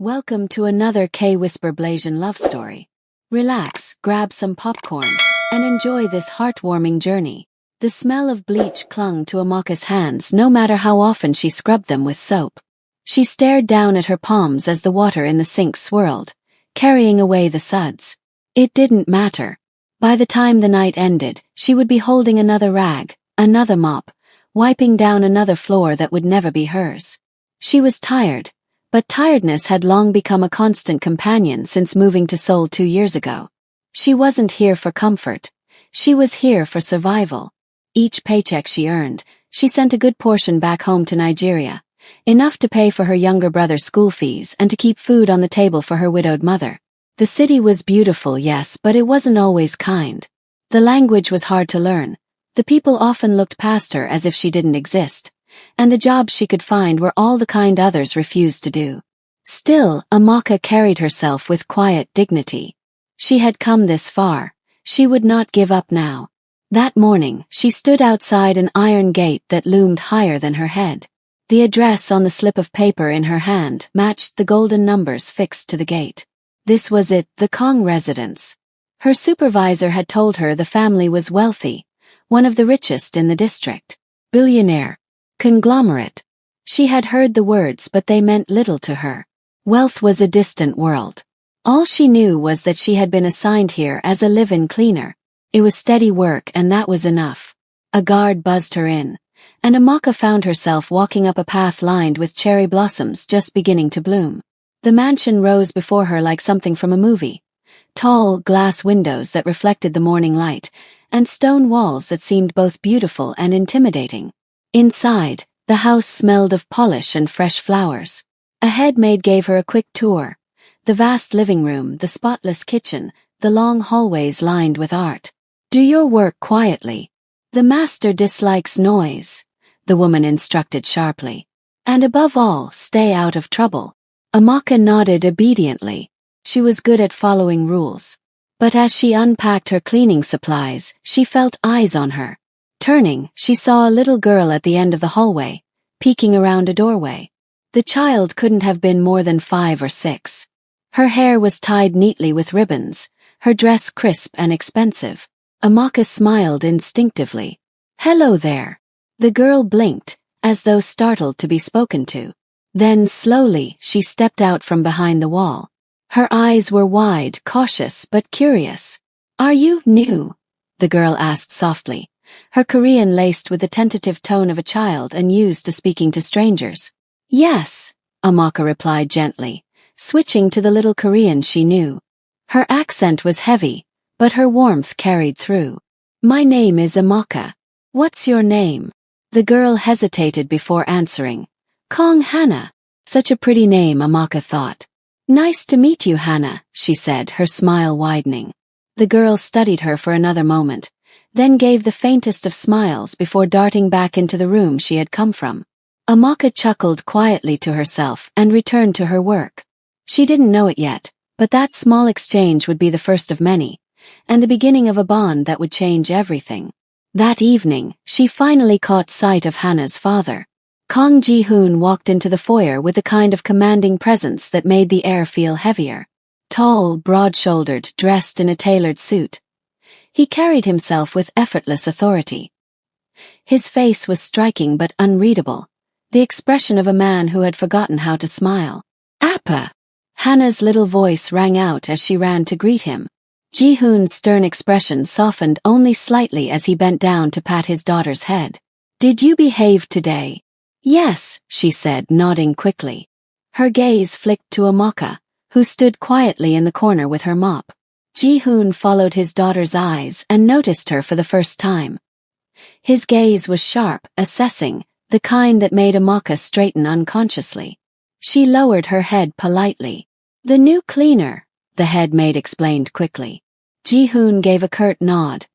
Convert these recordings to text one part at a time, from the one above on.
Welcome to another K-Whisper Blasian love story. Relax, grab some popcorn, and enjoy this heartwarming journey. The smell of bleach clung to Amaka's hands no matter how often she scrubbed them with soap. She stared down at her palms as the water in the sink swirled, carrying away the suds. It didn't matter. By the time the night ended, she would be holding another rag, another mop, wiping down another floor that would never be hers. She was tired. But tiredness had long become a constant companion since moving to Seoul 2 years ago. She wasn't here for comfort. She was here for survival. Each paycheck she earned, she sent a good portion back home to Nigeria, enough to pay for her younger brother's school fees and to keep food on the table for her widowed mother. The city was beautiful, yes, but it wasn't always kind. The language was hard to learn. The people often looked past her as if she didn't exist. And the jobs she could find were all the kind others refused to do. Still, Amaka carried herself with quiet dignity. She had come this far. She would not give up now. That morning, she stood outside an iron gate that loomed higher than her head. The address on the slip of paper in her hand matched the golden numbers fixed to the gate. This was it, the Kong residence. Her supervisor had told her the family was wealthy, one of the richest in the district. Billionaire. Conglomerate. She had heard the words, but they meant little to her. Wealth was a distant world. All she knew was that she had been assigned here as a live-in cleaner. It was steady work, and that was enough. A guard buzzed her in, and Amaka found herself walking up a path lined with cherry blossoms just beginning to bloom. The mansion rose before her like something from a movie. Tall, glass windows that reflected the morning light, and stone walls that seemed both beautiful and intimidating. Inside, the house smelled of polish and fresh flowers. A head maid gave her a quick tour. The vast living room, the spotless kitchen, the long hallways lined with art. Do your work quietly. The master dislikes noise, the woman instructed sharply. And above all, stay out of trouble. Amaka nodded obediently. She was good at following rules. But as she unpacked her cleaning supplies, she felt eyes on her. Turning, she saw a little girl at the end of the hallway, peeking around a doorway. The child couldn't have been more than 5 or 6. Her hair was tied neatly with ribbons, her dress crisp and expensive. Amaka smiled instinctively. "Hello there." The girl blinked, as though startled to be spoken to. Then slowly, she stepped out from behind the wall. Her eyes were wide, cautious but curious. "Are you new?" the girl asked softly. Her Korean laced with the tentative tone of a child unused to speaking to strangers. "Yes," Amaka replied gently, switching to the little Korean she knew. Her accent was heavy, but her warmth carried through. "My name is Amaka. What's your name?" The girl hesitated before answering. "Kong Hannah." Such a pretty name, Amaka thought. "Nice to meet you, Hannah," she said, her smile widening. The girl studied her for another moment, then gave the faintest of smiles before darting back into the room she had come from. Amaka chuckled quietly to herself and returned to her work. She didn't know it yet, but that small exchange would be the first of many, and the beginning of a bond that would change everything. That evening, she finally caught sight of Hannah's father. Kong Ji-hoon walked into the foyer with a kind of commanding presence that made the air feel heavier. Tall, broad-shouldered, dressed in a tailored suit, he carried himself with effortless authority. His face was striking but unreadable, the expression of a man who had forgotten how to smile. "Appa!" Hannah's little voice rang out as she ran to greet him. Ji-hoon's stern expression softened only slightly as he bent down to pat his daughter's head. "Did you behave today?" "Yes," she said, nodding quickly. Her gaze flicked to Amaka, who stood quietly in the corner with her mop. Ji-hoon followed his daughter's eyes and noticed her for the first time. His gaze was sharp, assessing, the kind that made Amaka straighten unconsciously. She lowered her head politely. "The new cleaner," the head maid explained quickly. Ji-hoon gave a curt nod,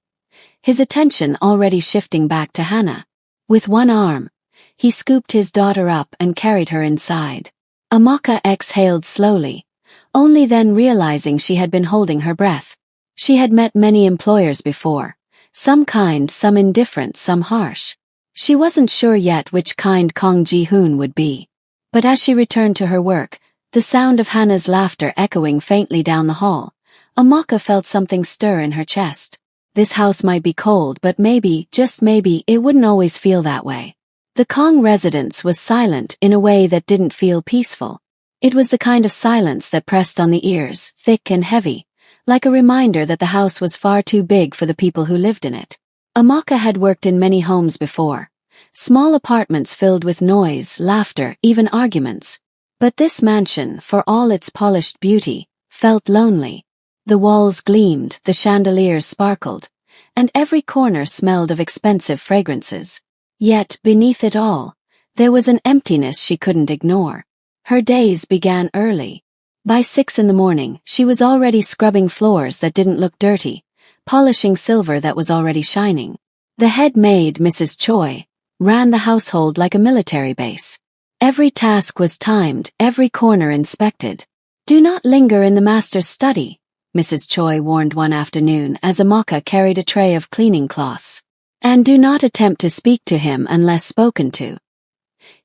his attention already shifting back to Hannah. With one arm, he scooped his daughter up and carried her inside. Amaka exhaled slowly, only then realizing she had been holding her breath. She had met many employers before, some kind, some indifferent, some harsh. She wasn't sure yet which kind Kong Ji-hoon would be. But as she returned to her work, the sound of Hannah's laughter echoing faintly down the hall. Amaka felt something stir in her chest. This house might be cold, but maybe, just maybe, it wouldn't always feel that way. The Kong residence was silent in a way that didn't feel peaceful. It was the kind of silence that pressed on the ears, thick and heavy, like a reminder that the house was far too big for the people who lived in it. Amaka had worked in many homes before. Small apartments filled with noise, laughter, even arguments. But this mansion, for all its polished beauty, felt lonely. The walls gleamed, the chandeliers sparkled, and every corner smelled of expensive fragrances. Yet, beneath it all, there was an emptiness she couldn't ignore. Her days began early. By 6 in the morning, she was already scrubbing floors that didn't look dirty, polishing silver that was already shining. The head maid, Mrs. Choi, ran the household like a military base. Every task was timed, every corner inspected. "Do not linger in the master's study," Mrs. Choi warned one afternoon as Amaka carried a tray of cleaning cloths. "And do not attempt to speak to him unless spoken to.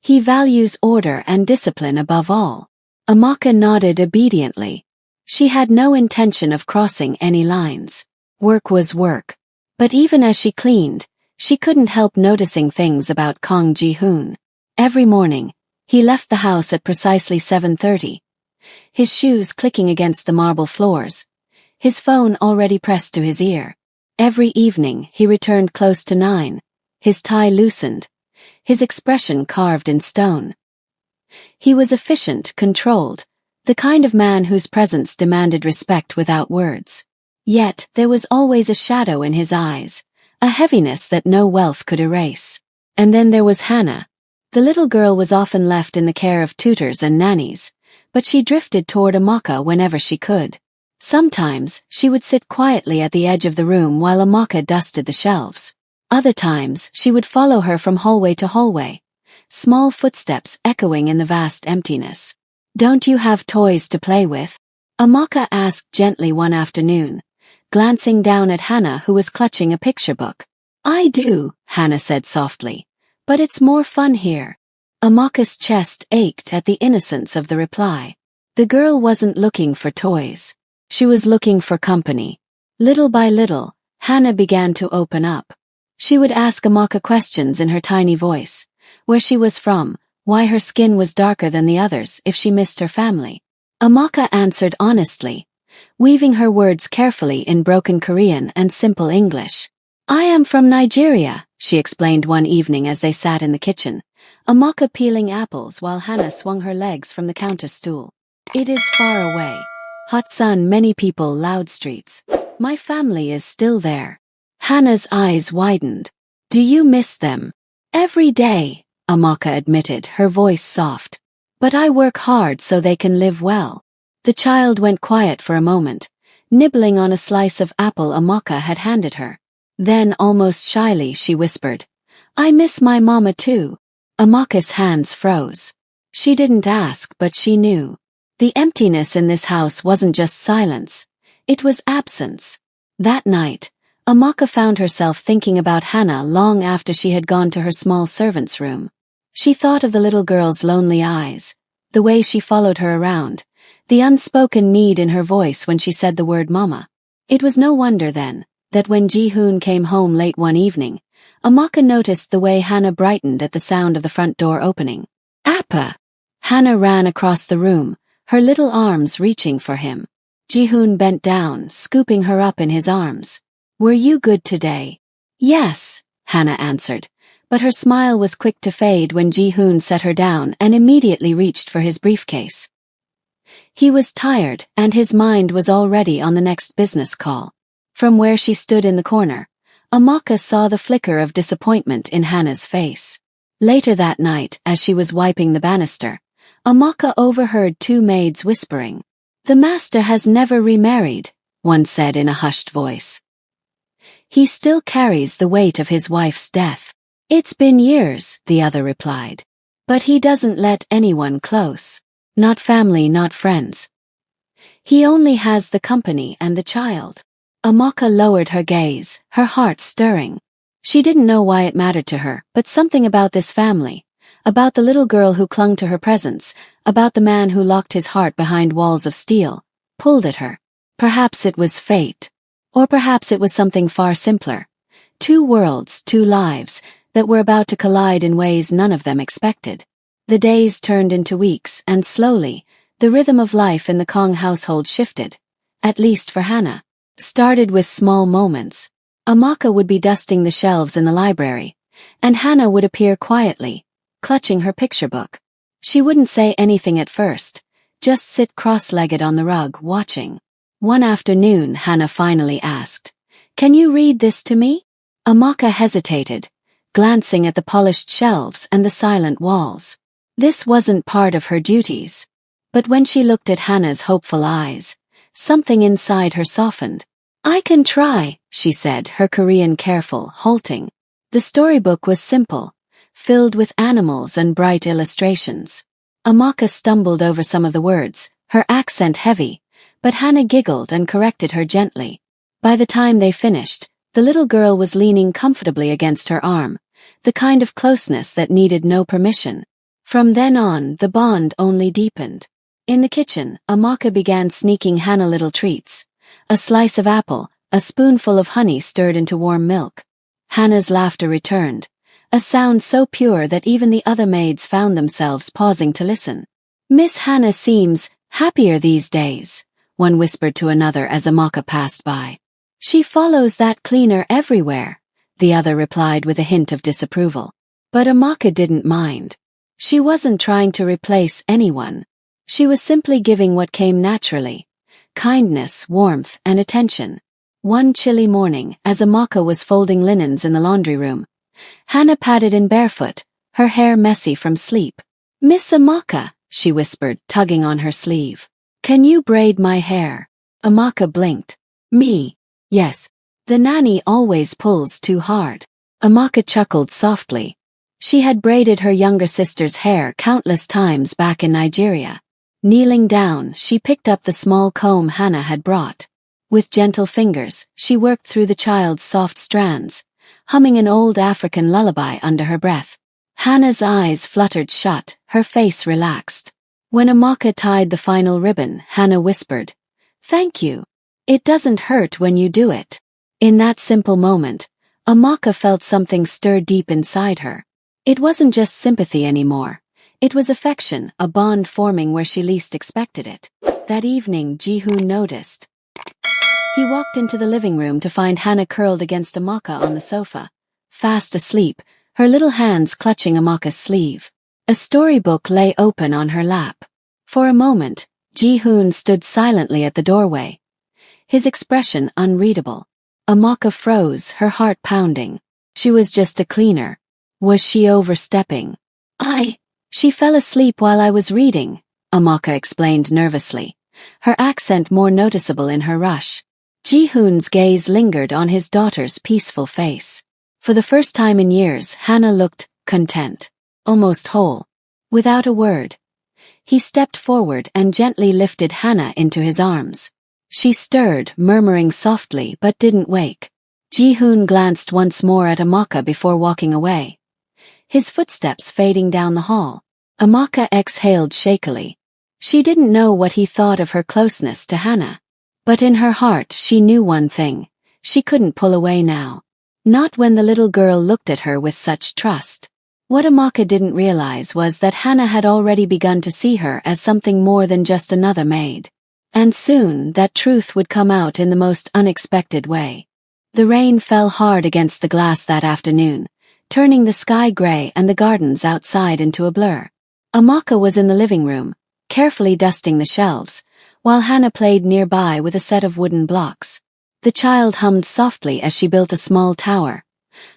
He values order and discipline above all." Amaka nodded obediently. She had no intention of crossing any lines. Work was work. But even as she cleaned, she couldn't help noticing things about Kang Ji-hoon. Every morning, he left the house at precisely 7:30. His shoes clicking against the marble floors, his phone already pressed to his ear. Every evening, he returned close to 9, his tie loosened, his expression carved in stone. He was efficient, controlled, the kind of man whose presence demanded respect without words. Yet, there was always a shadow in his eyes, a heaviness that no wealth could erase. And then there was Hannah. The little girl was often left in the care of tutors and nannies, but she drifted toward Amaka whenever she could. Sometimes, she would sit quietly at the edge of the room while Amaka dusted the shelves. Other times, she would follow her from hallway to hallway, small footsteps echoing in the vast emptiness. "Don't you have toys to play with?" Amaka asked gently one afternoon, glancing down at Hannah who was clutching a picture book. "I do," Hannah said softly, "but it's more fun here." Amaka's chest ached at the innocence of the reply. The girl wasn't looking for toys. She was looking for company. Little by little, Hannah began to open up. She would ask Amaka questions in her tiny voice, where she was from, why her skin was darker than the others, if she missed her family. Amaka answered honestly, weaving her words carefully in broken Korean and simple English. "I am from Nigeria," she explained one evening as they sat in the kitchen, Amaka peeling apples while Hannah swung her legs from the counter stool. "It is far away. Hot sun, many people, loud streets. My family is still there." Hannah's eyes widened. "Do you miss them?" "Every day," Amaka admitted, her voice soft. "But I work hard so they can live well." The child went quiet for a moment, nibbling on a slice of apple Amaka had handed her. Then, almost shyly, she whispered, "I miss my mama too." Amaka's hands froze. She didn't ask, but she knew. The emptiness in this house wasn't just silence, it was absence. That night, Amaka found herself thinking about Hannah long after she had gone to her small servant's room. She thought of the little girl's lonely eyes, the way she followed her around, the unspoken need in her voice when she said the word mama. It was no wonder then, that when Ji-hoon came home late one evening, Amaka noticed the way Hannah brightened at the sound of the front door opening. "Appa!" Hannah ran across the room, her little arms reaching for him. Ji-hoon bent down, scooping her up in his arms. "Were you good today?" "Yes," Hannah answered, but her smile was quick to fade when Ji-hoon set her down and immediately reached for his briefcase. He was tired, and his mind was already on the next business call. From where she stood in the corner, Amaka saw the flicker of disappointment in Hannah's face. Later that night, as she was wiping the banister, Amaka overheard two maids whispering. "The master has never remarried," one said in a hushed voice. "He still carries the weight of his wife's death." "It's been years," the other replied. "But he doesn't let anyone close. Not family, not friends. He only has the company and the child." Amaka lowered her gaze, her heart stirring. She didn't know why it mattered to her, but something about this family, about the little girl who clung to her presence, about the man who locked his heart behind walls of steel, pulled at her. Perhaps it was fate. Or perhaps it was something far simpler. Two worlds, two lives, that were about to collide in ways none of them expected. The days turned into weeks, and slowly, the rhythm of life in the Kong household shifted. At least for Hannah. Started with small moments. Amaka would be dusting the shelves in the library, and Hannah would appear quietly, clutching her picture book. She wouldn't say anything at first, just sit cross-legged on the rug, watching. One afternoon, Hannah finally asked, "Can you read this to me?" Amaka hesitated, glancing at the polished shelves and the silent walls. This wasn't part of her duties. But when she looked at Hannah's hopeful eyes, something inside her softened. "I can try," she said, her Korean careful, halting. The storybook was simple, filled with animals and bright illustrations. Amaka stumbled over some of the words, her accent heavy, but Hannah giggled and corrected her gently. By the time they finished, the little girl was leaning comfortably against her arm, the kind of closeness that needed no permission. From then on, the bond only deepened. In the kitchen, Amaka began sneaking Hannah little treats. A slice of apple, a spoonful of honey stirred into warm milk. Hannah's laughter returned, a sound so pure that even the other maids found themselves pausing to listen. "Miss Hannah seems happier these days," one whispered to another as Amaka passed by. "She follows that cleaner everywhere," the other replied with a hint of disapproval. But Amaka didn't mind. She wasn't trying to replace anyone. She was simply giving what came naturally. Kindness, warmth, and attention. One chilly morning, as Amaka was folding linens in the laundry room, Hannah padded in barefoot, her hair messy from sleep. "Miss Amaka," she whispered, tugging on her sleeve. "Can you braid my hair?" Amaka blinked. "Me? Yes. The nanny always pulls too hard." Amaka chuckled softly. She had braided her younger sister's hair countless times back in Nigeria. Kneeling down, she picked up the small comb Hannah had brought. With gentle fingers, she worked through the child's soft strands, humming an old African lullaby under her breath. Hannah's eyes fluttered shut, her face relaxed. When Amaka tied the final ribbon, Hannah whispered, "Thank you. It doesn't hurt when you do it." In that simple moment, Amaka felt something stir deep inside her. It wasn't just sympathy anymore. It was affection, a bond forming where she least expected it. That evening, Ji-hoon noticed. He walked into the living room to find Hannah curled against Amaka on the sofa, fast asleep, her little hands clutching Amaka's sleeve. A storybook lay open on her lap. For a moment, Ji-hoon stood silently at the doorway, his expression unreadable. Amaka froze, her heart pounding. She was just a cleaner. Was she overstepping? She fell asleep while I was reading," Amaka explained nervously, her accent more noticeable in her rush. Ji-hoon's gaze lingered on his daughter's peaceful face. For the first time in years, Hannah looked content, almost whole. Without a word, he stepped forward and gently lifted Hannah into his arms. She stirred, murmuring softly, but didn't wake. Ji-hoon glanced once more at Amaka before walking away, his footsteps fading down the hall. Amaka exhaled shakily. She didn't know what he thought of her closeness to Hannah. But in her heart she knew one thing. She couldn't pull away now. Not when the little girl looked at her with such trust. What Amaka didn't realize was that Hannah had already begun to see her as something more than just another maid. And soon that truth would come out in the most unexpected way. The rain fell hard against the glass that afternoon, turning the sky gray and the gardens outside into a blur. Amaka was in the living room, carefully dusting the shelves, while Hannah played nearby with a set of wooden blocks. The child hummed softly as she built a small tower,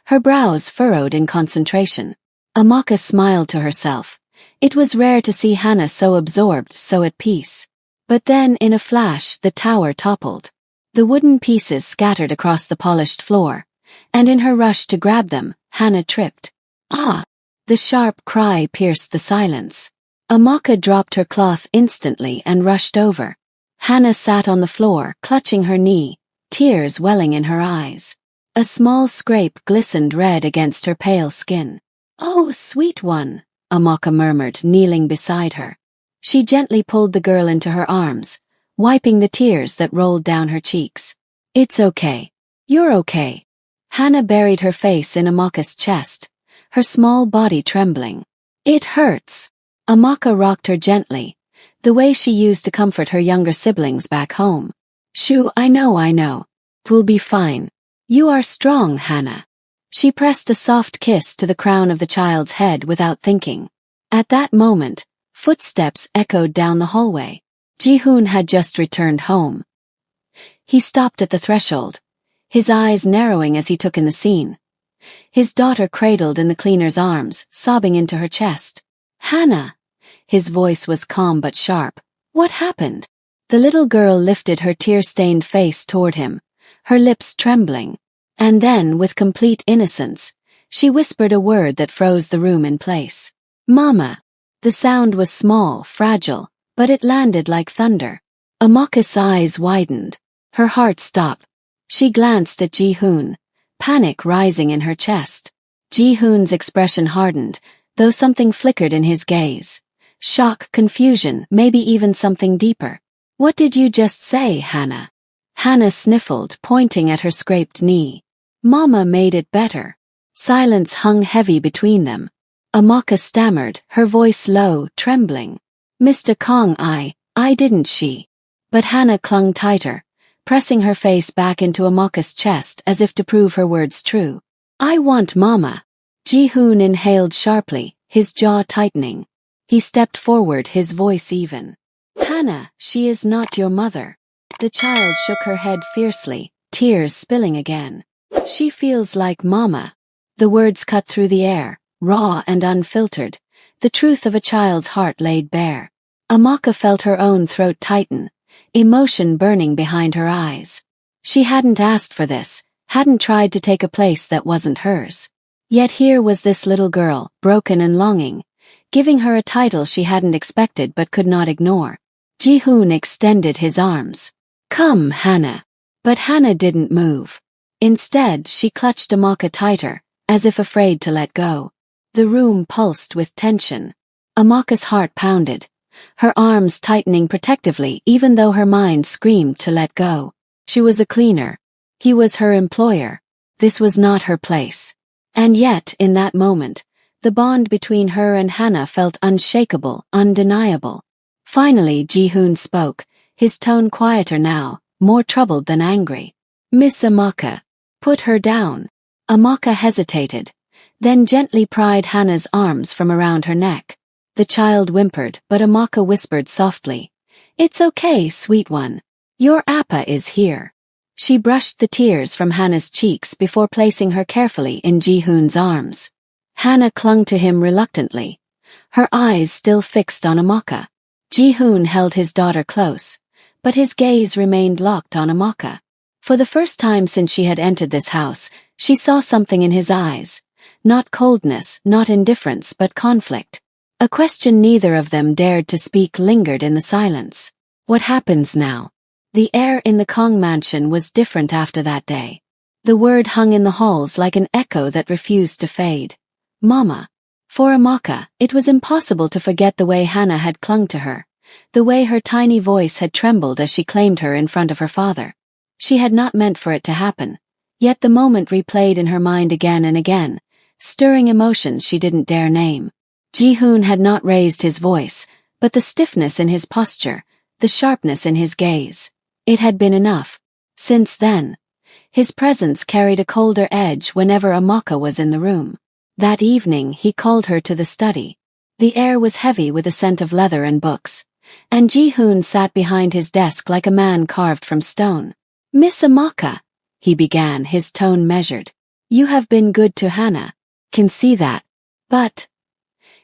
her brows furrowed in concentration. Amaka smiled to herself. It was rare to see Hannah so absorbed, so at peace. But then, in a flash, the tower toppled. The wooden pieces scattered across the polished floor, and in her rush to grab them, Hannah tripped. "Ah!" The sharp cry pierced the silence. Amaka dropped her cloth instantly and rushed over. Hannah sat on the floor, clutching her knee, tears welling in her eyes. A small scrape glistened red against her pale skin. "Oh, sweet one," Amaka murmured, kneeling beside her. She gently pulled the girl into her arms, wiping the tears that rolled down her cheeks. It's okay. You're okay. Hannah buried her face in Amaka's chest, her small body trembling. It hurts. Amaka rocked her gently, the way she used to comfort her younger siblings back home. Shoo, I know. T'will be fine. You are strong, Hannah. She pressed a soft kiss to the crown of the child's head without thinking. At that moment, footsteps echoed down the hallway. Ji-hoon had just returned home. He stopped at the threshold, his eyes narrowing as he took in the scene. His daughter cradled in the cleaner's arms, sobbing into her chest. Hannah! His voice was calm but sharp. What happened? The little girl lifted her tear-stained face toward him, her lips trembling. And then, with complete innocence, she whispered a word that froze the room in place. Mama! The sound was small, fragile, but it landed like thunder. Amaka's eyes widened. Her heart stopped. She glanced at Ji-hoon, panic rising in her chest. Ji-hoon's expression hardened, though something flickered in his gaze. Shock, confusion, maybe even something deeper. What did you just say, Hannah? Hannah sniffled, pointing at her scraped knee. Mama made it better. Silence hung heavy between them. Amaka stammered, her voice low, trembling. Mr. Kong, I didn't she. But Hannah clung tighter, pressing her face back into Amaka's chest as if to prove her words true. I want Mama. Ji-hoon inhaled sharply, his jaw tightening. He stepped forward, his voice even. Hannah, she is not your mother. The child shook her head fiercely, tears spilling again. She feels like Mama. The words cut through the air, raw and unfiltered, the truth of a child's heart laid bare. Amaka felt her own throat tighten, emotion burning behind her eyes. She hadn't asked for this, hadn't tried to take a place that wasn't hers. Yet here was this little girl, broken and longing, giving her a title she hadn't expected but could not ignore. Ji-hoon extended his arms. Come, Hannah. But Hannah didn't move. Instead, she clutched Amaka tighter, as if afraid to let go. The room pulsed with tension. Amaka's heart pounded, her arms tightening protectively even though her mind screamed to let go. She was a cleaner. He was her employer. This was not her place. And yet, in that moment, the bond between her and Hannah felt unshakable, undeniable. Finally, Ji-hoon spoke, his tone quieter now, more troubled than angry. Miss Amaka. Put her down. Amaka hesitated, then gently pried Hannah's arms from around her neck. The child whimpered, but Amaka whispered softly. It's okay, sweet one. Your Appa is here. She brushed the tears from Hannah's cheeks before placing her carefully in Ji-hoon's arms. Hannah clung to him reluctantly, her eyes still fixed on Amaka. Ji-hoon held his daughter close, but his gaze remained locked on Amaka. For the first time since she had entered this house, she saw something in his eyes. Not coldness, not indifference, but conflict. A question neither of them dared to speak lingered in the silence. What happens now? The air in the Kong mansion was different after that day. The word hung in the halls like an echo that refused to fade. Mama. For Amaka, it was impossible to forget the way Hannah had clung to her, the way her tiny voice had trembled as she claimed her in front of her father. She had not meant for it to happen, yet the moment replayed in her mind again and again, stirring emotions she didn't dare name. Ji-hoon had not raised his voice, but the stiffness in his posture, the sharpness in his gaze. It had been enough. Since then, his presence carried a colder edge whenever Amaka was in the room. That evening he called her to the study. The air was heavy with the scent of leather and books, and Ji-hoon sat behind his desk like a man carved from stone. Miss Amaka, he began, his tone measured. You have been good to Hannah. Can see that. But...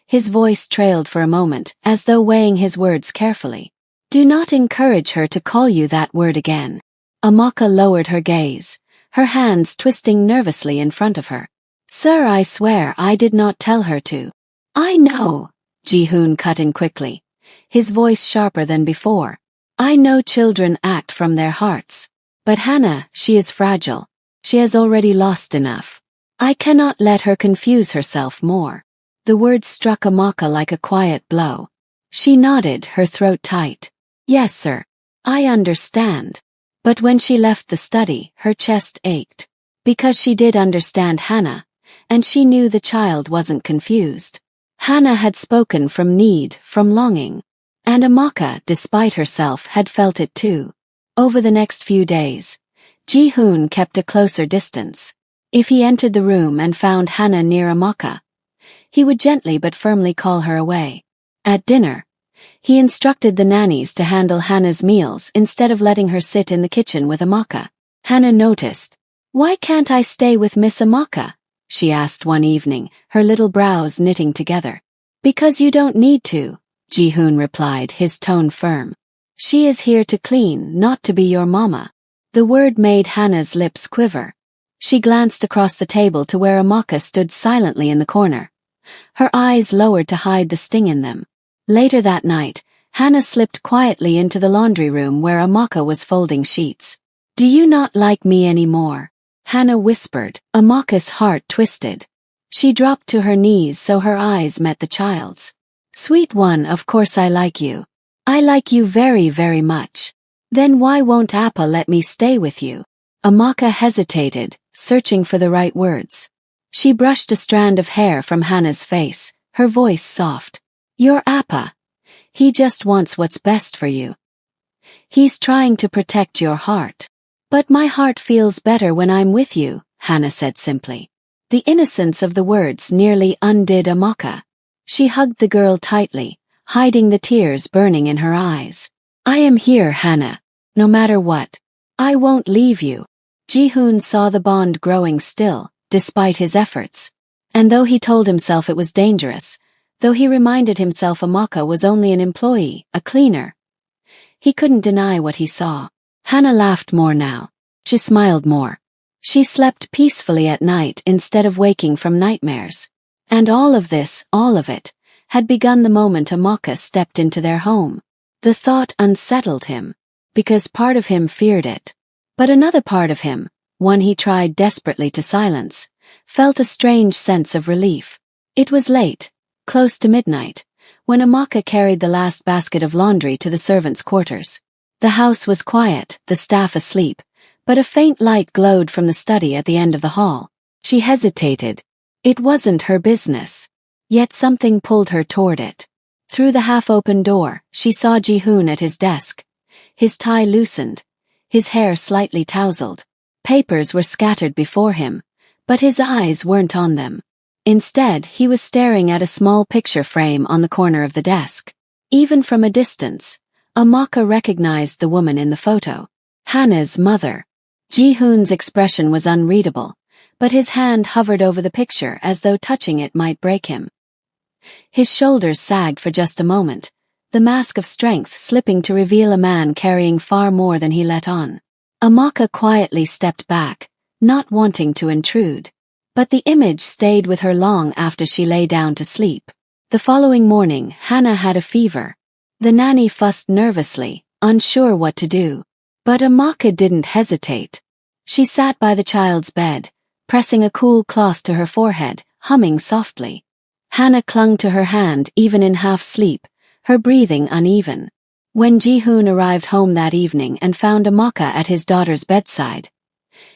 His voice trailed for a moment, as though weighing his words carefully. Do not encourage her to call you that word again. Amaka lowered her gaze, her hands twisting nervously in front of her. Sir, I swear I did not tell her to. I know, Ji-hoon cut in quickly, his voice sharper than before. I know children act from their hearts. But Hannah, she is fragile. She has already lost enough. I cannot let her confuse herself more. The words struck Amaka like a quiet blow. She nodded, her throat tight. Yes, sir. I understand. But when she left the study, her chest ached. Because she did understand Hannah, and she knew the child wasn't confused. Hannah had spoken from need, from longing. And Amaka, despite herself, had felt it too. Over the next few days, Ji-hoon kept a closer distance. If he entered the room and found Hannah near Amaka, he would gently but firmly call her away. At dinner, he instructed the nannies to handle Hannah's meals instead of letting her sit in the kitchen with Amaka. Hannah noticed. Why can't I stay with Miss Amaka? She asked one evening, her little brows knitting together. Because you don't need to, Ji-hoon replied, his tone firm. She is here to clean, not to be your mama. The word made Hannah's lips quiver. She glanced across the table to where Amaka stood silently in the corner, her eyes lowered to hide the sting in them. Later that night, Hannah slipped quietly into the laundry room where Amaka was folding sheets. Do you not like me anymore? Hannah whispered. Amaka's heart twisted. She dropped to her knees so her eyes met the child's. Sweet one, of course I like you. I like you very, very much. Then why won't Appa let me stay with you? Amaka hesitated, searching for the right words. She brushed a strand of hair from Hannah's face, her voice soft. Your Appa. He just wants what's best for you. He's trying to protect your heart. But my heart feels better when I'm with you, Hannah said simply. The innocence of the words nearly undid Amaka. She hugged the girl tightly, hiding the tears burning in her eyes. I am here, Hannah. No matter what. I won't leave you. Ji-hoon saw the bond growing still, despite his efforts. And though he told himself it was dangerous, though he reminded himself Amaka was only an employee, a cleaner, he couldn't deny what he saw. Hannah laughed more now. She smiled more. She slept peacefully at night instead of waking from nightmares. And all of this, all of it, had begun the moment Amaka stepped into their home. The thought unsettled him, because part of him feared it. But another part of him, one he tried desperately to silence, felt a strange sense of relief. It was late, close to midnight, when Amaka carried the last basket of laundry to the servants' quarters. The house was quiet, the staff asleep, but a faint light glowed from the study at the end of the hall. She hesitated. It wasn't her business. Yet something pulled her toward it. Through the half-open door, she saw Ji-hoon at his desk. His tie loosened, his hair slightly tousled. Papers were scattered before him, but his eyes weren't on them. Instead, he was staring at a small picture frame on the corner of the desk. Even from a distance, Amaka recognized the woman in the photo. Hannah's mother. Ji-hoon's expression was unreadable, but his hand hovered over the picture as though touching it might break him. His shoulders sagged for just a moment, the mask of strength slipping to reveal a man carrying far more than he let on. Amaka quietly stepped back, not wanting to intrude. But the image stayed with her long after she lay down to sleep. The following morning, Hannah had a fever. The nanny fussed nervously, unsure what to do. But Amaka didn't hesitate. She sat by the child's bed, pressing a cool cloth to her forehead, humming softly. Hannah clung to her hand even in half-sleep, her breathing uneven. When Ji-hoon arrived home that evening and found Amaka at his daughter's bedside,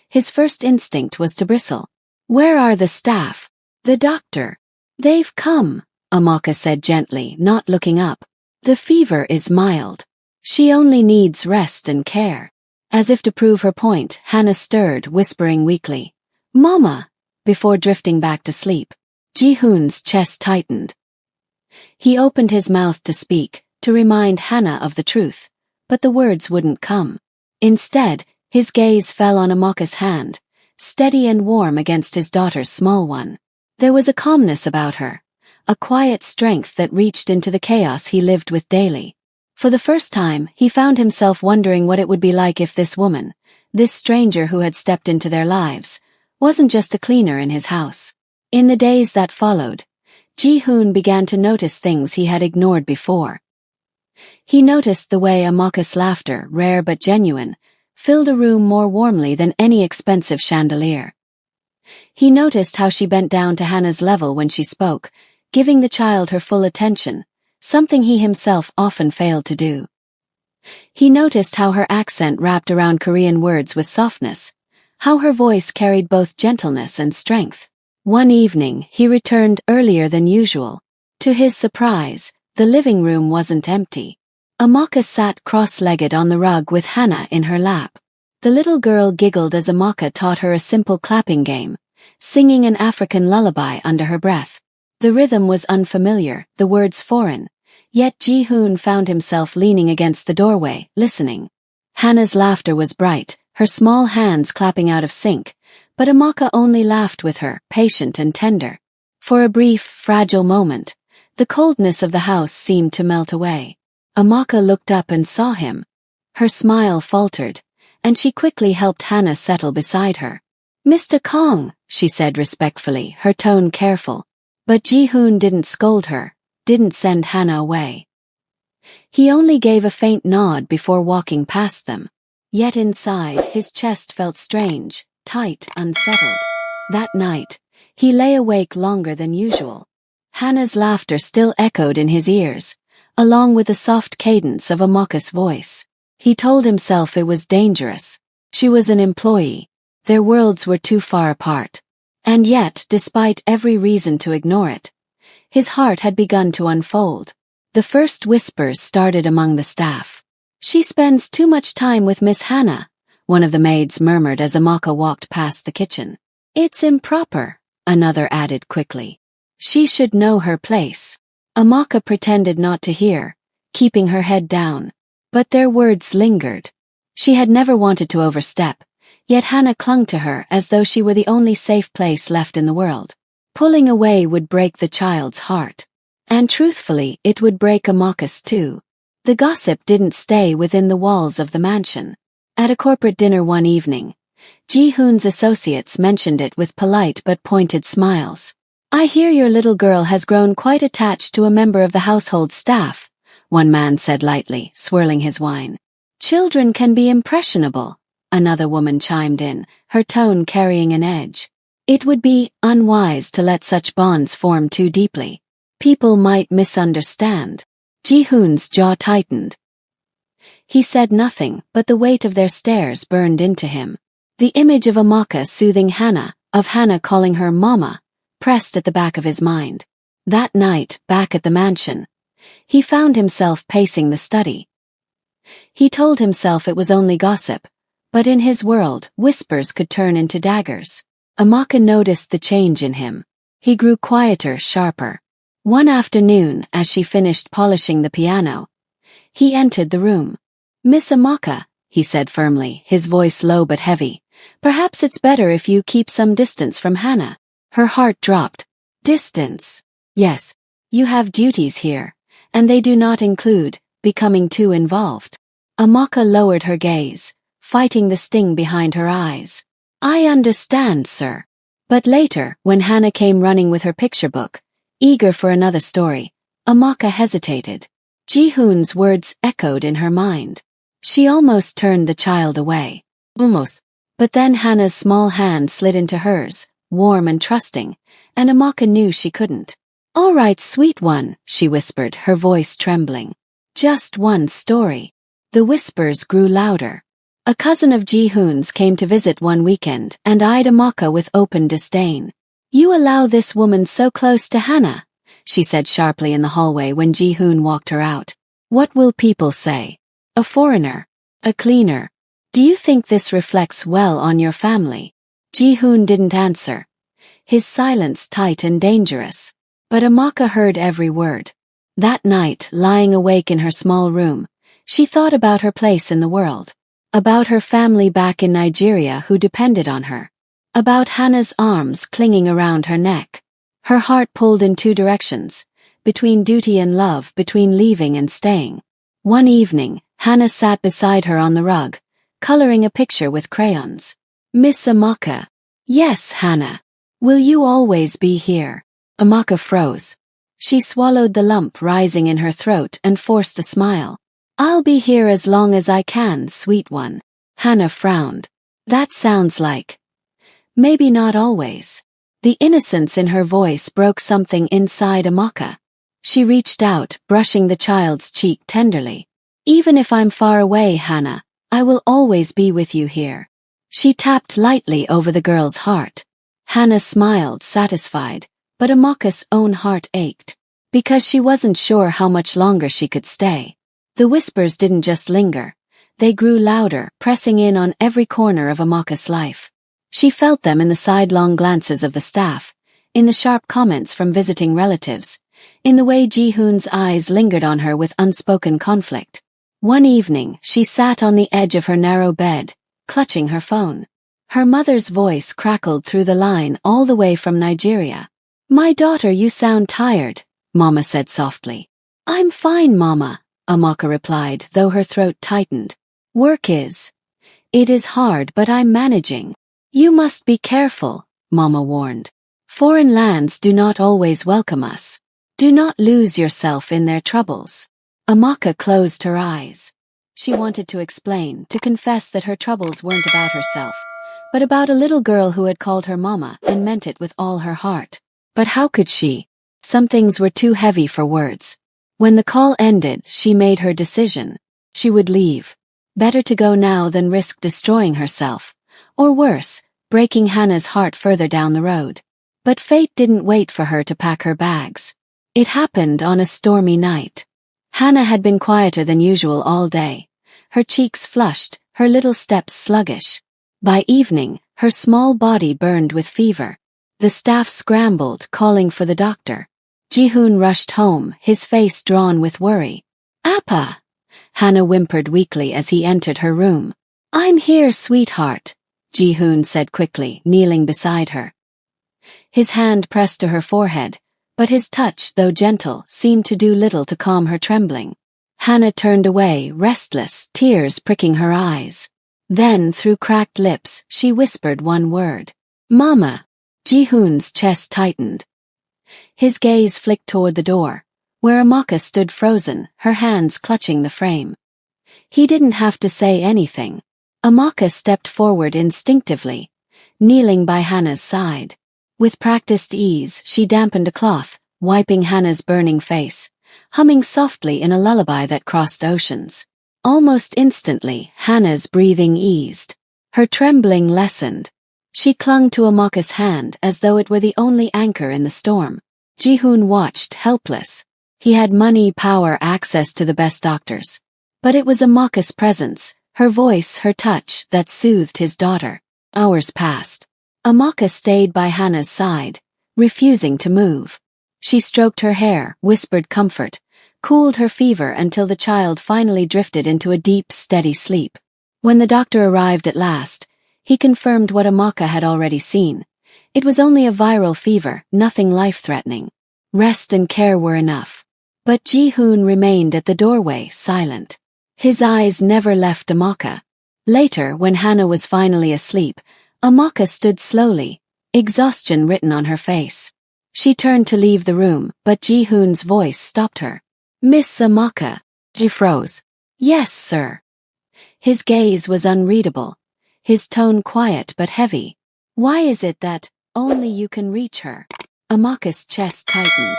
his first instinct was to bristle. Where are the staff? The doctor? They've come, Amaka said gently, not looking up. The fever is mild. She only needs rest and care. As if to prove her point, Hannah stirred, whispering weakly, Mama, before drifting back to sleep. Ji-hoon's chest tightened. He opened his mouth to speak, to remind Hannah of the truth, but the words wouldn't come. Instead, his gaze fell on Amaka's hand, steady and warm against his daughter's small one. There was a calmness about her, a quiet strength that reached into the chaos he lived with daily. For the first time, he found himself wondering what it would be like if this woman, this stranger who had stepped into their lives, wasn't just a cleaner in his house. In the days that followed, Ji-hoon began to notice things he had ignored before. He noticed the way Amaka's laughter, rare but genuine, filled a room more warmly than any expensive chandelier. He noticed how she bent down to Hannah's level when she spoke, giving the child her full attention, something he himself often failed to do. He noticed how her accent wrapped around Korean words with softness, how her voice carried both gentleness and strength. One evening, he returned earlier than usual. To his surprise, the living room wasn't empty. Amaka sat cross-legged on the rug with Hannah in her lap. The little girl giggled as Amaka taught her a simple clapping game, singing an African lullaby under her breath. The rhythm was unfamiliar, the words foreign, yet Ji-hoon found himself leaning against the doorway, listening. Hannah's laughter was bright, her small hands clapping out of sync, but Amaka only laughed with her, patient and tender. For a brief, fragile moment, the coldness of the house seemed to melt away. Amaka looked up and saw him. Her smile faltered, and she quickly helped Hannah settle beside her. "Mr. Kong," she said respectfully, her tone careful. But Ji-hoon didn't scold her, didn't send Hannah away. He only gave a faint nod before walking past them. Yet inside, his chest felt strange, tight, unsettled. That night, he lay awake longer than usual. Hannah's laughter still echoed in his ears, along with the soft cadence of Amaka's voice. He told himself it was dangerous. She was an employee. Their worlds were too far apart. And yet, despite every reason to ignore it, his heart had begun to unfold. The first whispers started among the staff. "She spends too much time with Miss Hannah," one of the maids murmured as Amaka walked past the kitchen. "It's improper," another added quickly. "She should know her place." Amaka pretended not to hear, keeping her head down. But their words lingered. She had never wanted to overstep, yet Hannah clung to her as though she were the only safe place left in the world. Pulling away would break the child's heart. And truthfully, it would break Amaka's too. The gossip didn't stay within the walls of the mansion. At a corporate dinner one evening, Ji-hoon's associates mentioned it with polite but pointed smiles. "I hear your little girl has grown quite attached to a member of the household staff," one man said lightly, swirling his wine. "Children can be impressionable," another woman chimed in, her tone carrying an edge. "It would be unwise to let such bonds form too deeply. People might misunderstand." Ji-hoon's jaw tightened. He said nothing, but the weight of their stares burned into him. The image of Amaka soothing Hannah, of Hannah calling her Mama, pressed at the back of his mind. That night, back at the mansion, he found himself pacing the study. He told himself it was only gossip, but in his world, whispers could turn into daggers. Amaka noticed the change in him. He grew quieter, sharper. One afternoon, as she finished polishing the piano, he entered the room. "Miss Amaka," he said firmly, his voice low but heavy, "perhaps it's better if you keep some distance from Hannah." Her heart dropped. "Distance? Yes. You have duties here, and they do not include becoming too involved." Amaka lowered her gaze, fighting the sting behind her eyes. "I understand, sir." But later, when Hannah came running with her picture book, eager for another story, Amaka hesitated. Ji-hoon's words echoed in her mind. She almost turned the child away. Almost. But then Hannah's small hand slid into hers, warm and trusting, and Amaka knew she couldn't. "All right, sweet one," she whispered, her voice trembling. "Just one story." The whispers grew louder. A cousin of Ji-hoon's came to visit one weekend and eyed Amaka with open disdain. "You allow this woman so close to Hannah," she said sharply in the hallway when Ji-hoon walked her out. "What will people say? A foreigner? A cleaner? Do you think this reflects well on your family?" Ji-hoon didn't answer, his silence tight and dangerous. But Amaka heard every word. That night, lying awake in her small room, she thought about her place in the world, about her family back in Nigeria who depended on her, about Hannah's arms clinging around her neck. Her heart pulled in two directions, between duty and love, between leaving and staying. One evening, Hannah sat beside her on the rug, coloring a picture with crayons. "Miss Amaka." "Yes, Hannah. Will you always be here?" Amaka froze. She swallowed the lump rising in her throat and forced a smile. "I'll be here as long as I can, sweet one." Hannah frowned. "That sounds like... maybe not always." The innocence in her voice broke something inside Amaka. She reached out, brushing the child's cheek tenderly. Even if I'm far away, Hannah, I will always be with you here. She tapped lightly over the girl's heart. Hannah smiled, satisfied, but Amaka's own heart ached, because she wasn't sure how much longer she could stay. The whispers didn't just linger. They grew louder, pressing in on every corner of Amaka's life. She felt them in the sidelong glances of the staff, in the sharp comments from visiting relatives, in the way Ji-hoon's eyes lingered on her with unspoken conflict. One evening, she sat on the edge of her narrow bed, clutching her phone. Her mother's voice crackled through the line all the way from Nigeria. "My daughter, you sound tired," Mama said softly. "I'm fine, Mama," Amaka replied, though her throat tightened. "Work is. It is hard, but I'm managing." "You must be careful," Mama warned. "Foreign lands do not always welcome us. Do not lose yourself in their troubles." Amaka closed her eyes. She wanted to explain, to confess that her troubles weren't about herself, but about a little girl who had called her Mama and meant it with all her heart. But how could she? Some things were too heavy for words. When the call ended, she made her decision. She would leave. Better to go now than risk destroying herself, or worse, breaking Hannah's heart further down the road. But fate didn't wait for her to pack her bags. It happened on a stormy night. Hannah had been quieter than usual all day, her cheeks flushed, her little steps sluggish. By evening, her small body burned with fever. The staff scrambled, calling for the doctor. Ji-hoon rushed home, his face drawn with worry. "Appa!" Hannah whimpered weakly as he entered her room. "I'm here, sweetheart," Ji-hoon said quickly, kneeling beside her. His hand pressed to her forehead, but his touch, though gentle, seemed to do little to calm her trembling. Hannah turned away, restless, tears pricking her eyes. Then, through cracked lips, she whispered one word. "Mama." Ji-hoon's chest tightened. His gaze flicked toward the door, where Amaka stood frozen, her hands clutching the frame. He didn't have to say anything. Amaka stepped forward instinctively, kneeling by Hannah's side. With practiced ease, she dampened a cloth, wiping Hannah's burning face, humming softly in a lullaby that crossed oceans. Almost instantly, Hannah's breathing eased. Her trembling lessened. She clung to Amaka's hand as though it were the only anchor in the storm. Ji-hoon watched, helpless. He had money, power, access to the best doctors. But it was Amaka's presence, her voice, her touch, that soothed his daughter. Hours passed. Amaka stayed by Hannah's side, refusing to move. She stroked her hair, whispered comfort, cooled her fever until the child finally drifted into a deep, steady sleep. When the doctor arrived at last, he confirmed what Amaka had already seen. It was only a viral fever, nothing life-threatening. Rest and care were enough. But Ji-hoon remained at the doorway, silent. His eyes never left Amaka. Later, when Hannah was finally asleep, Amaka stood slowly, exhaustion written on her face. She turned to leave the room, but Ji-hoon's voice stopped her. "Miss Amaka." She froze. "Yes, sir." His gaze was unreadable, his tone quiet but heavy. "Why is it that only you can reach her?" Amaka's chest tightened.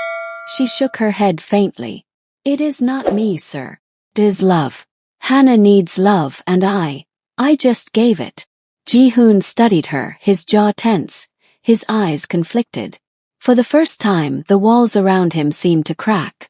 She shook her head faintly. "It is not me, sir. It is love. Hannah needs love and I just gave it." Ji-hoon studied her, his jaw tense, his eyes conflicted. For the first time, the walls around him seemed to crack.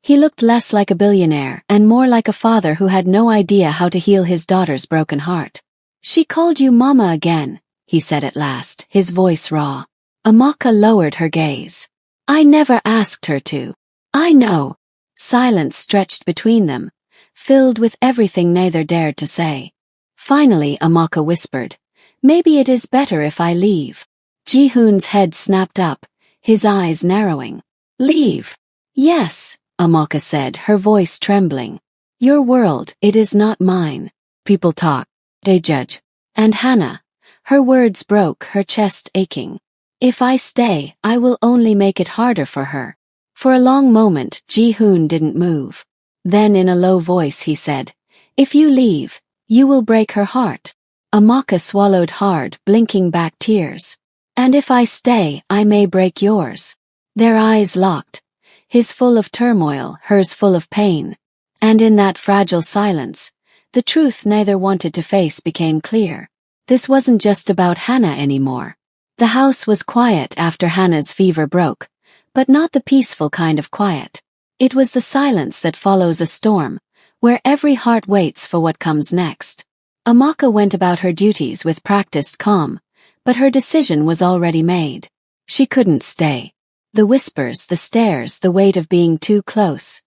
He looked less like a billionaire and more like a father who had no idea how to heal his daughter's broken heart. "She called you Mama again," he said at last, his voice raw. Amaka lowered her gaze. "I never asked her to." "I know." Silence stretched between them, filled with everything neither dared to say. Finally, Amaka whispered, "Maybe it is better if I leave." Ji-hoon's head snapped up, his eyes narrowing. "Leave?" "Yes," Amaka said, her voice trembling. "Your world, it is not mine. People talk. They judge." And Hannah. Her words broke, her chest aching. "If I stay, I will only make it harder for her." For a long moment, Ji-hoon didn't move. Then in a low voice he said, "If you leave, you will break her heart." Amaka swallowed hard, blinking back tears. And if I stay, I may break yours. Their eyes locked, his full of turmoil, hers full of pain. And in that fragile silence, the truth neither wanted to face became clear. This wasn't just about Hannah anymore. The house was quiet after Hannah's fever broke, but not the peaceful kind of quiet. It was the silence that follows a storm, where every heart waits for what comes next. Amaka went about her duties with practiced calm, but her decision was already made. She couldn't stay. The whispers, the stares, the weight of being too close.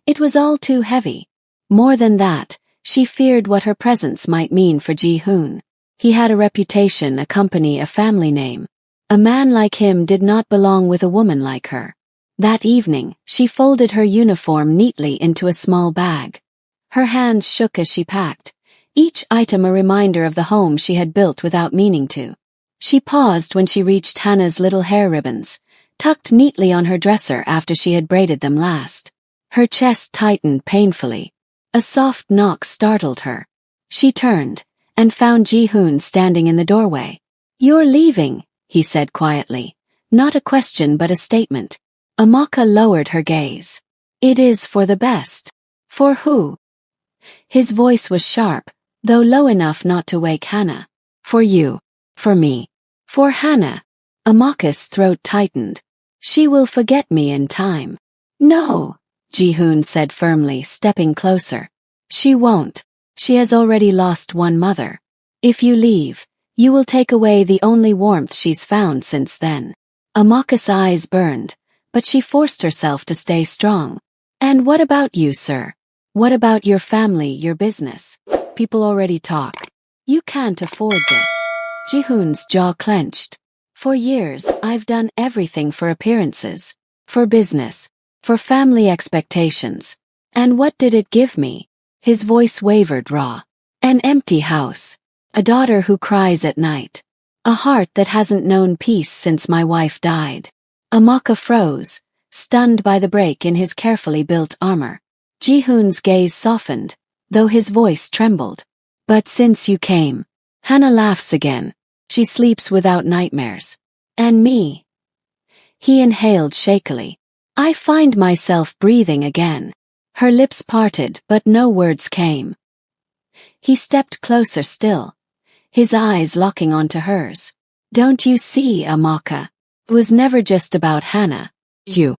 It was all too heavy. More than that, she feared what her presence might mean for Ji-hoon. He had a reputation, a company, a family name. A man like him did not belong with a woman like her. That evening, she folded her uniform neatly into a small bag. Her hands shook as she packed, each item a reminder of the home she had built without meaning to. She paused when she reached Hannah's little hair ribbons, tucked neatly on her dresser after she had braided them last. Her chest tightened painfully. A soft knock startled her. She turned, and found Ji-hoon standing in the doorway. "You're leaving," he said quietly. Not a question but a statement. Amaka lowered her gaze. "It is for the best." "For who?" His voice was sharp, though low enough not to wake Hannah. "For you. For me. For Hannah." Amaka's throat tightened. "She will forget me in time." "No," Ji-hoon said firmly, stepping closer. "She won't. She has already lost one mother. If you leave, you will take away the only warmth she's found since then." Amaka's eyes burned, but she forced herself to stay strong. "And what about you, sir? What about your family, your business? People already talk. You can't afford this." Ji-hoon's jaw clenched. "For years, I've done everything for appearances, for business, for family expectations. And what did it give me?" His voice wavered raw. "An empty house. A daughter who cries at night. A heart that hasn't known peace since my wife died." Amaka froze, stunned by the break in his carefully built armor. Ji-hoon's gaze softened, though his voice trembled. "But since you came..." Hannah laughs again. "She sleeps without nightmares. And me." He inhaled shakily. "I find myself breathing again." Her lips parted, but no words came. He stepped closer still, his eyes locking onto hers. "Don't you see, Amaka? It was never just about Hannah. You.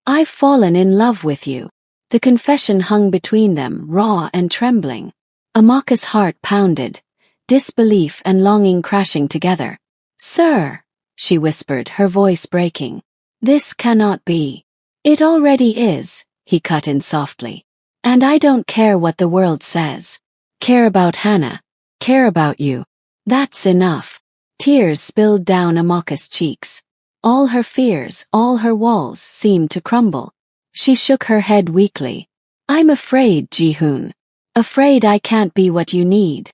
I've fallen in love with you." The confession hung between them, raw and trembling. Amaka's heart pounded, disbelief and longing crashing together. "Sir," she whispered, her voice breaking. "This cannot be." "It already is," he cut in softly. "And I don't care what the world says. Care about Hannah. Care about you. That's enough." Tears spilled down Amaka's cheeks. All her fears, all her walls seemed to crumble. She shook her head weakly. "I'm afraid, Ji-hoon. Afraid I can't be what you need."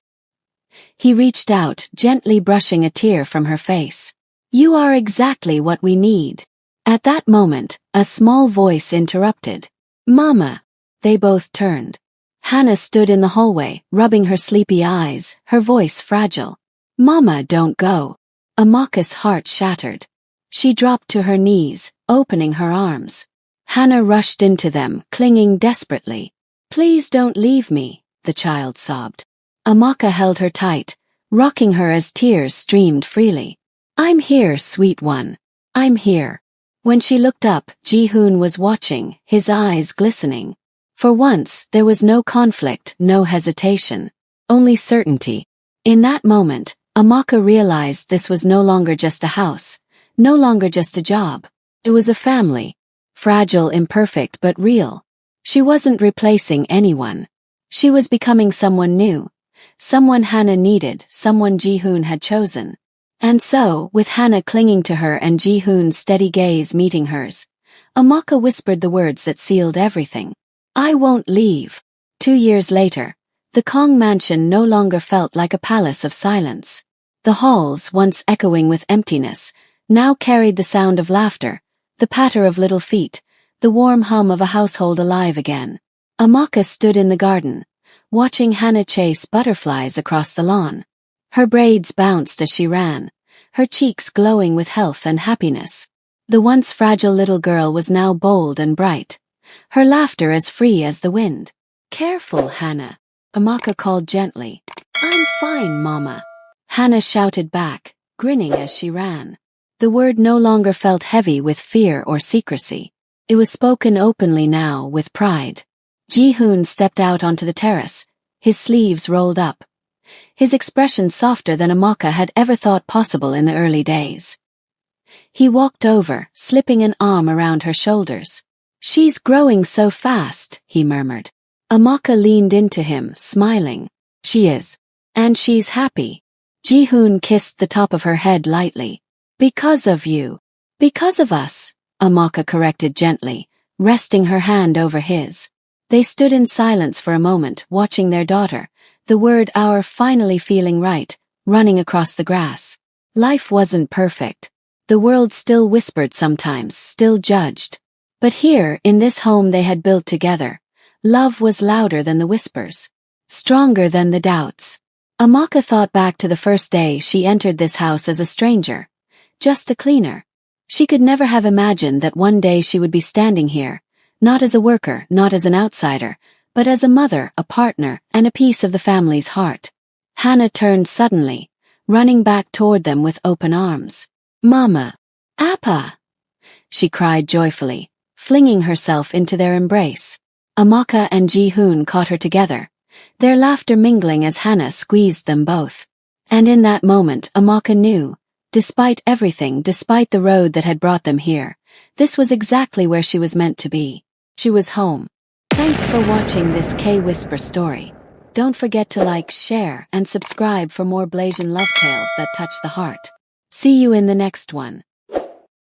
He reached out, gently brushing a tear from her face. "You are exactly what we need." At that moment, a small voice interrupted. "Mama." They both turned. Hannah stood in the hallway, rubbing her sleepy eyes, her voice fragile. "Mama, don't go." Amaka's heart shattered. She dropped to her knees, opening her arms. Hannah rushed into them, clinging desperately. "Please don't leave me," the child sobbed. Amaka held her tight, rocking her as tears streamed freely. "I'm here, sweet one. I'm here." When she looked up, Ji-hoon was watching, his eyes glistening. For once, there was no conflict, no hesitation. Only certainty. In that moment, Amaka realized this was no longer just a house, no longer just a job. It was a family. Fragile, imperfect, but real. She wasn't replacing anyone. She was becoming someone new. Someone Hannah needed, someone Ji-hoon had chosen. And so, with Hannah clinging to her and Ji-hoon's steady gaze meeting hers, Amaka whispered the words that sealed everything. "I won't leave." 2 years later, the Kong mansion no longer felt like a palace of silence. The halls, once echoing with emptiness, now carried the sound of laughter, the patter of little feet, the warm hum of a household alive again. Amaka stood in the garden, watching Hannah chase butterflies across the lawn. Her braids bounced as she ran, her cheeks glowing with health and happiness. The once fragile little girl was now bold and bright, her laughter as free as the wind. "Careful, Hannah," Amaka called gently. "I'm fine, Mama," Hannah shouted back, grinning as she ran. The word no longer felt heavy with fear or secrecy. It was spoken openly now, with pride. Ji-hoon stepped out onto the terrace, his sleeves rolled up, his expression softer than Amaka had ever thought possible in the early days. He walked over, slipping an arm around her shoulders. "She's growing so fast," he murmured. Amaka leaned into him, smiling. "She is. And she's happy." Ji-hoon kissed the top of her head lightly. "Because of you." "Because of us," Amaka corrected gently, resting her hand over his. They stood in silence for a moment, watching their daughter, the word "our" finally feeling right, running across the grass. Life wasn't perfect. The world still whispered sometimes, still judged. But here, in this home they had built together, love was louder than the whispers, stronger than the doubts. Amaka thought back to the first day she entered this house as a stranger, just a cleaner. She could never have imagined that one day she would be standing here, not as a worker, not as an outsider, but as a mother, a partner, and a piece of the family's heart. Hannah turned suddenly, running back toward them with open arms. "Mama! Appa!" she cried joyfully, flinging herself into their embrace. Amaka and Ji-hoon caught her together, their laughter mingling as Hannah squeezed them both. And in that moment Amaka knew, despite everything, despite the road that had brought them here, this was exactly where she was meant to be. She was home. Thanks for watching this K-Whisper story. Don't forget to like, share, and subscribe for more Blasian love tales that touch the heart. See you in the next one.